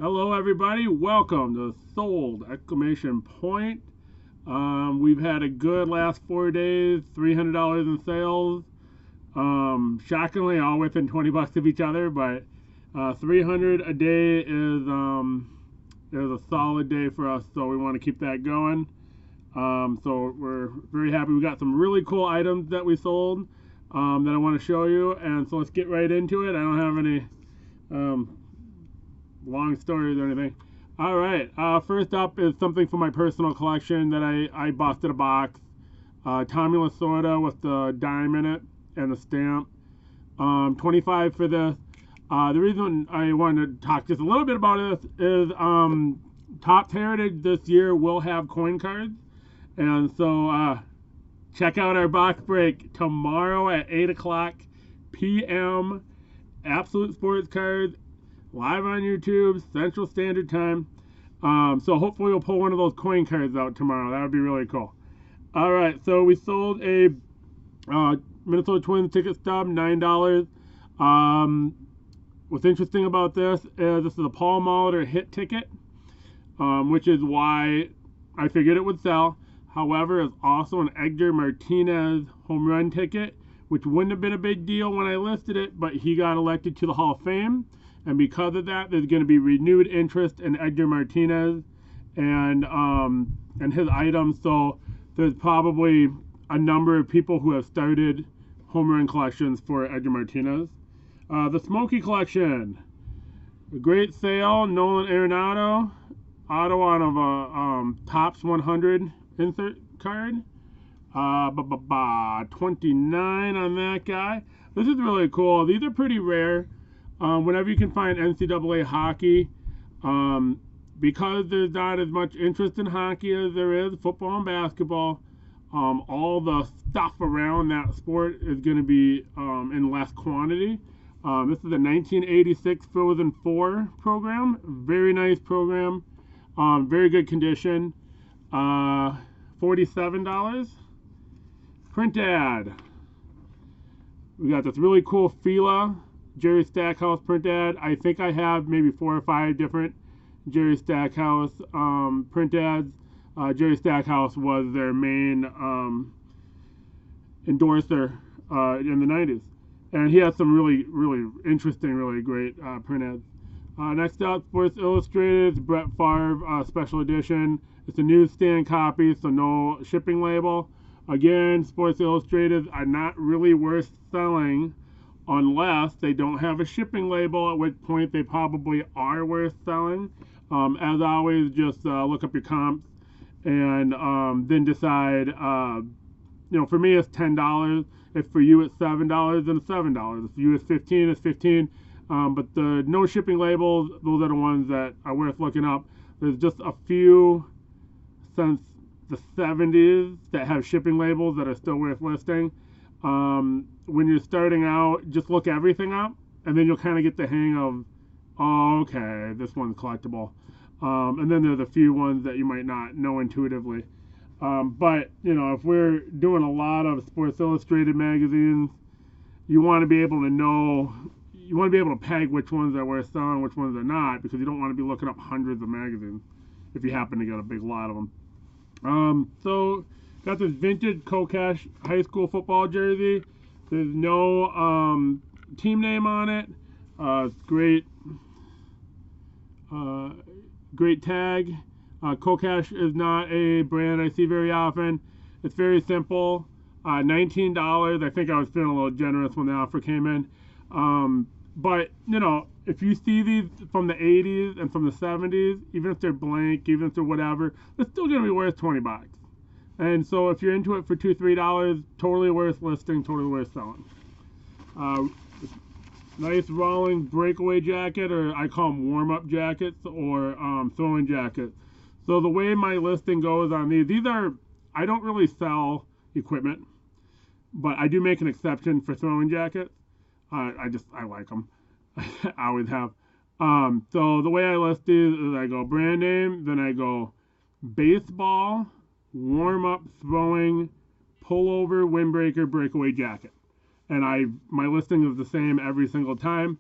Hello everybody, welcome to Sold! Exclamation point. We've had a good last 4 days, $300 in sales. Shockingly, all within 20 bucks of each other, but 300 a day is a solid day for us, so we want to keep that going. So we're very happy. We got some really cool items that we sold that I want to show you, and so let's get right into it. I don't have any long stories or anything. All right, first up is something from my personal collection that I busted a box. Tommy Lasorda with the dime in it and the stamp. 25 for this. The reason I wanted to talk just a little bit about this is Topps Heritage this year will have coin cards, and so check out our box break tomorrow at 8 p.m. Absolute Sports Cards, live on YouTube, Central Standard Time. So hopefully we'll pull one of those coin cards out tomorrow. That would be really cool. All right, so we sold a Minnesota Twins ticket stub, $9. What's interesting about this is a Paul Molitor hit ticket, which is why I figured it would sell. However, it's also an Edgar Martinez home run ticket, which wouldn't have been a big deal when I listed it, but he got elected to the Hall of Fame. And because of that, there's going to be renewed interest in Edgar Martinez and his items. So there's probably a number of people who have started home run collections for Edgar Martinez. The Smoky Collection, a great sale. Nolan Arenado, auto out of a Topps 100 insert card. 29 on that guy. This is really cool. These are pretty rare. Whenever you can find NCAA hockey, because there's not as much interest in hockey as there is football and basketball, all the stuff around that sport is going to be in less quantity. This is a 1986 Frozen 4 program. Very nice program. Very good condition. $47. Print ad. We got this really cool FILA Jerry Stackhouse print ad. I think I have maybe 4 or 5 different Jerry Stackhouse print ads. Jerry Stackhouse was their main endorser in the 90s. And he has some really, really interesting, really great print ads. Next up, Sports Illustrated, Brett Favre special edition. It's a newsstand copy, so no shipping label. Again, Sports Illustrated are not really worth selling unless they don't have a shipping label, at which point they probably are worth selling. As always, just look up your comps and then decide. For me, it's $10. If for you it's $7, then it's $7. If for you it's $15, it's $15. But the no shipping labels, those are the ones that are worth looking up. There's just a few since the 70s that have shipping labels that are still worth listing. When you're starting out, just look everything up, and then you'll kind of get the hang of, oh, okay, this one's collectible. And then there's a few ones that you might not know intuitively. But, if we're doing a lot of Sports Illustrated magazines, you want to be able to know, you want to be able to peg which ones are worth selling, which ones are not, because you don't want to be looking up hundreds of magazines if you happen to get a big lot of them. So got this vintage Kokesh high school football jersey. There's no team name on it. It's great, great tag. Kokesh is not a brand I see very often. It's very simple. $19. I think I was feeling a little generous when the offer came in. But if you see these from the 80s and from the 70s, even if they're blank, even if they're whatever, they're still going to be worth 20 bucks. And so if you're into it for $2, $3, totally worth listing, totally worth selling. Nice Rawlings Breakaway jacket, or I call them warm-up jackets or throwing jackets. So the way my listing goes on these are, I don't really sell equipment, but I do make an exception for throwing jackets. I like them. I always have. So the way I list these is I go brand name, then I go baseball, warm-up throwing, pullover, windbreaker, breakaway jacket. And my listing is the same every single time.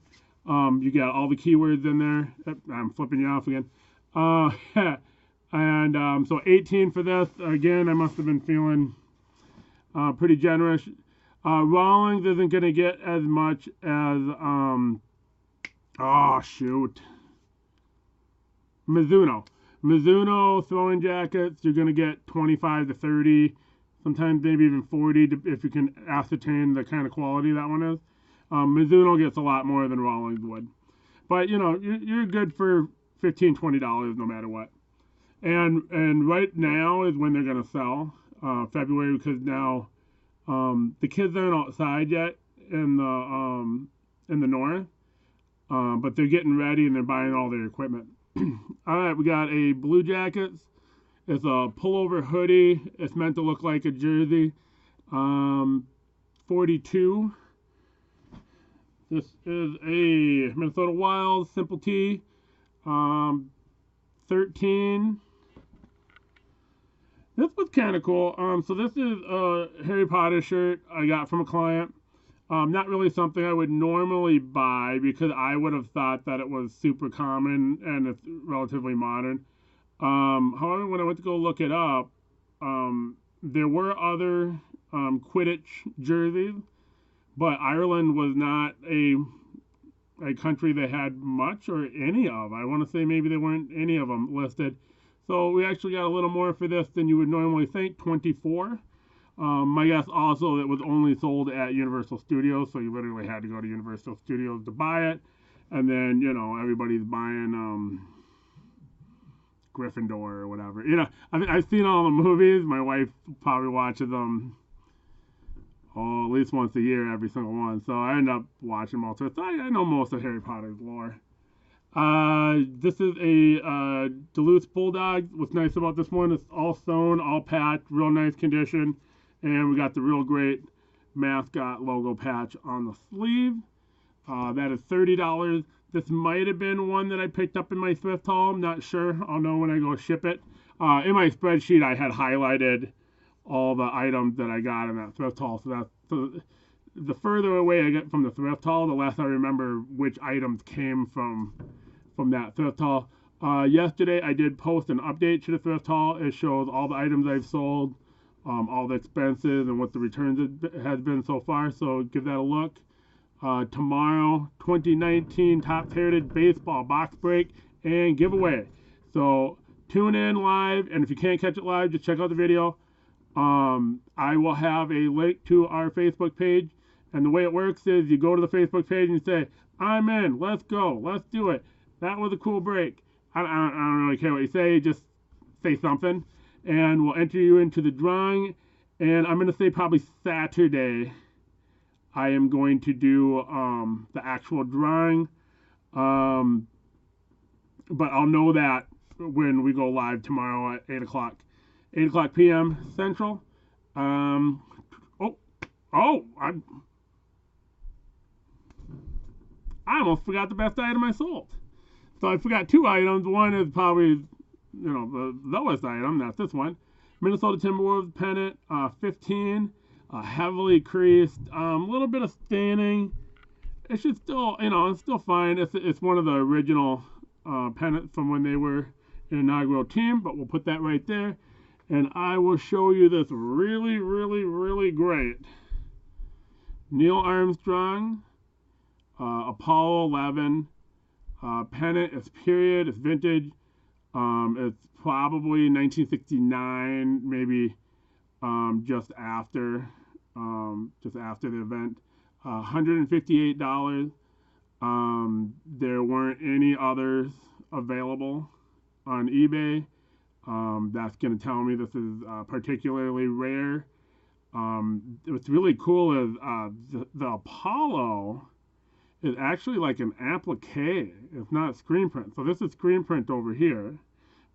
You got all the keywords in there. I'm flipping you off again. And so 18 for this. Again, I must have been feeling pretty generous. Rawlings isn't going to get as much as, oh shoot, Mizuno. Mizuno throwing jackets, you're going to get 25 to 30, sometimes maybe even 40 if you can ascertain the kind of quality that one is. Mizuno gets a lot more than Rawlings would. But, you know, you're good for $15, $20 no matter what. And right now is when they're going to sell, February, because now the kids aren't outside yet in the north, but they're getting ready and they're buying all their equipment. All right, we got a Blue Jackets. It's a pullover hoodie. It's meant to look like a jersey. 42. This is a Minnesota Wild Simple Tee. 13. This was kind of cool. So this is a Harry Potter shirt I got from a client. Not really something I would normally buy because I would have thought that it was super common and it's relatively modern. However, when I went to go look it up, there were other Quidditch jerseys, but Ireland was not a country that had much or any of. I want to say maybe there weren't any of them listed. So we actually got a little more for this than you would normally think, 24. My guess also it was only sold at Universal Studios, so you literally had to go to Universal Studios to buy it. And then, you know, everybody's buying Gryffindor or whatever. You know, I've seen all the movies. My wife probably watches them at least once a year, every single one. So I end up watching them all. So I know most of Harry Potter's lore. This is a Duluth Bulldogs. What's nice about this one is all sewn, all patched, real nice condition. And we got the real great mascot logo patch on the sleeve. That is $30. This might have been one that I picked up in my thrift haul. I'm not sure. I'll know when I go ship it. In my spreadsheet, I had highlighted all the items that I got in that thrift haul. So the further away I get from the thrift haul, the less I remember which items came from that thrift haul. Yesterday, I did post an update to the thrift haul. It shows all the items I've sold, all the expenses, and what the returns has been so far. So give that a look. Tomorrow, 2019 Topps Heritage Baseball box break and giveaway. So tune in live, and if you can't catch it live, just check out the video. I will have a link to our Facebook page, and the way it works is you go to the Facebook page and you say, I'm in, let's go, let's do it. That was a cool break. I don't really care what you say, just say something, and we'll enter you into the drawing. And I'm going to say probably Saturday I am going to do the actual drawing, but I'll know that when we go live tomorrow at 8 o'clock. 8 o'clock p.m. Central. I almost forgot the best item I sold. So I forgot two items. One is probably, the lowest item. That's this one. Minnesota Timberwolves pennant, 15. Heavily creased. A little bit of staining. It should still, it's still fine. It's one of the original pennants from when they were an inaugural team, but we'll put that right there. And I will show you this really, really, really great Neil Armstrong Apollo 11 pennant. It's period. It's vintage. It's probably 1969, maybe just after the event. $158. There weren't any others available on eBay. That's going to tell me this is particularly rare. What's really cool is the Apollo is actually like an applique. It's not screen print. So this is screen print over here,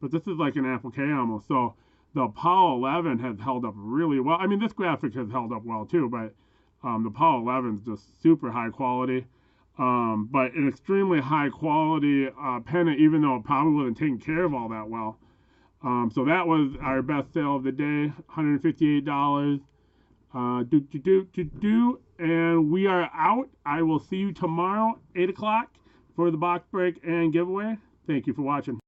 but this is like an applique almost. So the Apollo 11 has held up really well. I mean, this graphic has held up well too, but the Apollo 11 is just super high quality. But an extremely high quality pennant, even though it probably wasn't taken care of all that well. So that was our best sale of the day, $158. And we are out. I will see you tomorrow, 8 o'clock, for the box break and giveaway. Thank you for watching.